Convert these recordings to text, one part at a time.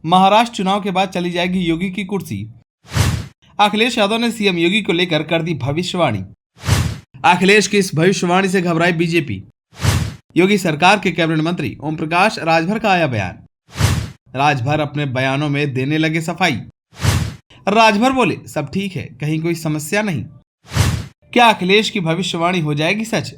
महाराष्ट्र चुनाव के बाद चली जाएगी योगी की कुर्सी। अखिलेश यादव ने सीएम योगी को लेकर कर दी भविष्यवाणी। अखिलेश की इस भविष्यवाणी से घबराई बीजेपी। योगी सरकार के कैबिनेट मंत्री ओम प्रकाश राजभर का आया बयान। राजभर अपने बयानों में देने लगे सफाई। राजभर बोले सब ठीक है, कहीं कोई समस्या नहीं। क्या अखिलेश की भविष्यवाणी हो जाएगी सच?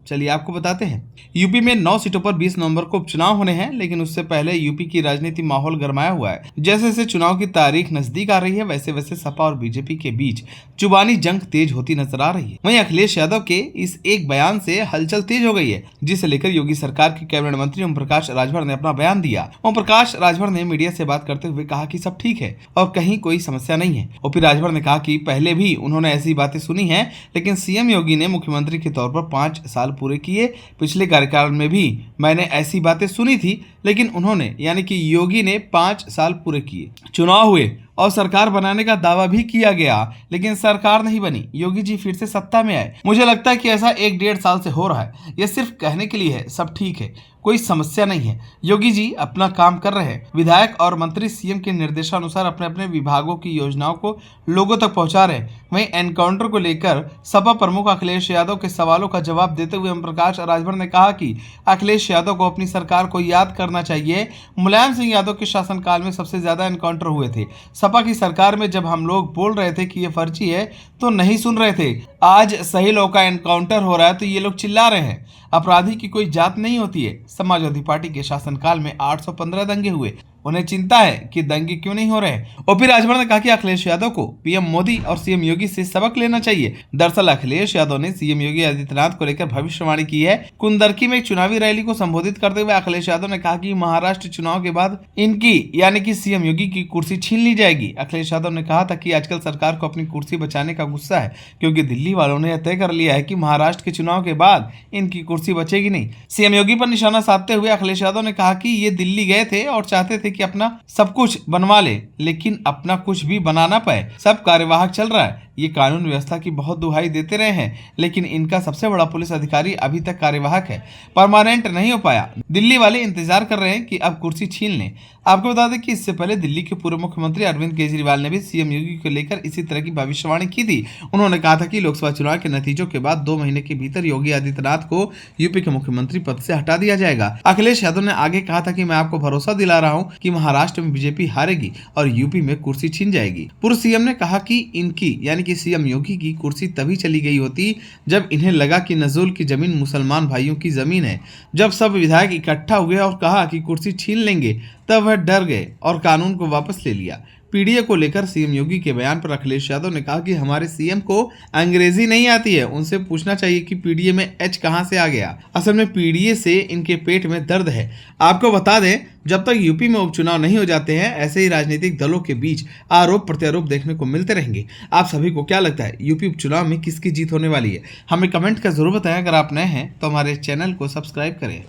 चलिए आपको बताते हैं। यूपी में 9 सीटों पर 20 नवंबर को उपचुनाव होने हैं, लेकिन उससे पहले यूपी की राजनीति माहौल गरमाया हुआ है। जैसे जैसे चुनाव की तारीख नजदीक आ रही है, वैसे वैसे सपा और बीजेपी के बीच जुबानी जंग तेज होती नजर आ रही है। वहीं अखिलेश यादव के इस एक बयान से हलचल तेज हो गई है, जिसे लेकर योगी सरकार के कैबिनेट मंत्री ओम प्रकाश राजभर ने अपना बयान दिया। ओम प्रकाश राजभर ने मीडिया से बात करते हुए कहा कि सब ठीक है और कहीं कोई समस्या नहीं है। ओपी राजभर ने कहा कि पहले भी उन्होंने ऐसी बातें सुनी है, लेकिन सीएम योगी ने मुख्यमंत्री के तौर पर 5 साल पूरे किए। पिछले कार्यकाल में भी मैंने ऐसी बातें सुनी थी, लेकिन उन्होंने यानी कि योगी ने 5 साल पूरे किए। चुनाव हुए और सरकार बनाने का दावा भी किया गया, लेकिन सरकार नहीं बनी। योगी जी फिर से सत्ता में आए। मुझे लगता है कि ऐसा 1-1.5 साल से हो रहा है। यह सिर्फ कहने के लिए है, सब ठीक है, कोई समस्या नहीं है। योगी जी अपना काम कर रहे हैं। विधायक और मंत्री सीएम के निर्देशानुसार अपने अपने विभागों की योजनाओं को लोगों तक पहुंचा रहे हैं। वहीं एनकाउंटर को लेकर सपा प्रमुख अखिलेश यादव के सवालों का जवाब देते हुए ओम प्रकाश राजभर ने कहा कि अखिलेश यादव को अपनी सरकार को याद करना चाहिए। मुलायम सिंह यादव के शासनकाल में सबसे ज्यादा एनकाउंटर हुए थे। सपा की सरकार में जब हम लोग बोल रहे थे कि ये फर्जी है तो नहीं सुन रहे थे। आज सही लोग का एनकाउंटर हो रहा है तो ये लोग चिल्ला रहे हैं। अपराधी की कोई जात नहीं होती है। समाजवादी पार्टी के शासनकाल में 815 दंगे हुए, उन्हें चिंता है कि दंगे क्यों नहीं हो रहे। ओपी राजभर ने कहा कि अखिलेश यादव को पीएम मोदी और सीएम योगी से सबक लेना चाहिए। दरअसल अखिलेश यादव ने सीएम योगी आदित्यनाथ को लेकर भविष्यवाणी की है। कुंदरकी में एक चुनावी रैली को संबोधित करते हुए अखिलेश यादव ने कहा कि महाराष्ट्र चुनाव के बाद इनकी यानी कि सीएम योगी की कुर्सी छीन ली जाएगी। अखिलेश यादव ने कहा था कि आजकल सरकार को अपनी कुर्सी बचाने का गुस्सा है, क्योंकि दिल्ली वालों ने यह तय कर लिया है कि महाराष्ट्र के चुनाव के बाद इनकी कुर्सी बचेगी नहीं। सीएम योगी पर निशाना साधते हुए अखिलेश यादव ने कहा कि ये दिल्ली गए थे और चाहते थे कि अपना सब कुछ बनवा ले, लेकिन अपना कुछ भी बना ना पाए। सब कार्यवाहक चल रहा है। ये कानून व्यवस्था की बहुत दुहाई देते रहे हैं, लेकिन इनका सबसे बड़ा पुलिस अधिकारी अभी तक कार्यवाहक है, परमानेंट नहीं हो पाया। दिल्ली वाले इंतजार कर रहे हैं कि अब कुर्सी छीन लें। आपको बता दें कि इससे पहले दिल्ली के पूर्व मुख्यमंत्री अरविंद केजरीवाल ने भी सीएम योगी को लेकर इसी तरह की भविष्यवाणी की थी। उन्होंने कहा था कि लोकसभा चुनाव के नतीजों के बाद 2 महीने के भीतर योगी आदित्यनाथ को यूपी के मुख्यमंत्री पद से हटा दिया जाएगा। अखिलेश यादव ने आगे कहा था कि मैं आपको भरोसा दिला रहा हूँ कि महाराष्ट्र में बीजेपी हारेगी और यूपी में कुर्सी छीन जाएगी। पूर्व सीएम ने कहा कि इनकी यानी कि सीएम योगी की कुर्सी तभी चली गई होती जब इन्हें लगा कि नजूल की जमीन मुसलमान भाइयों की जमीन है। जब सब विधायक इकट्ठा हुए और कहा कि कुर्सी छीन लेंगे, तब वह डर गए और कानून को वापस ले लिया। पीडीए को लेकर सीएम योगी के बयान पर अखिलेश यादव ने कहा कि हमारे सीएम को अंग्रेजी नहीं आती है, उनसे पूछना चाहिए कि पीडीए में एच कहां से आ गया। असल में पीडीए से इनके पेट में दर्द है। आपको बता दें, जब तक यूपी में उपचुनाव नहीं हो जाते हैं, ऐसे ही राजनीतिक दलों के बीच आरोप प्रत्यारोप देखने को मिलते रहेंगे। आप सभी को क्या लगता है, यूपी उपचुनाव में किसकी जीत होने वाली है? हमें कमेंट कर जरूर बताएं। अगर आप नए हैं तो हमारे चैनल को सब्सक्राइब करें।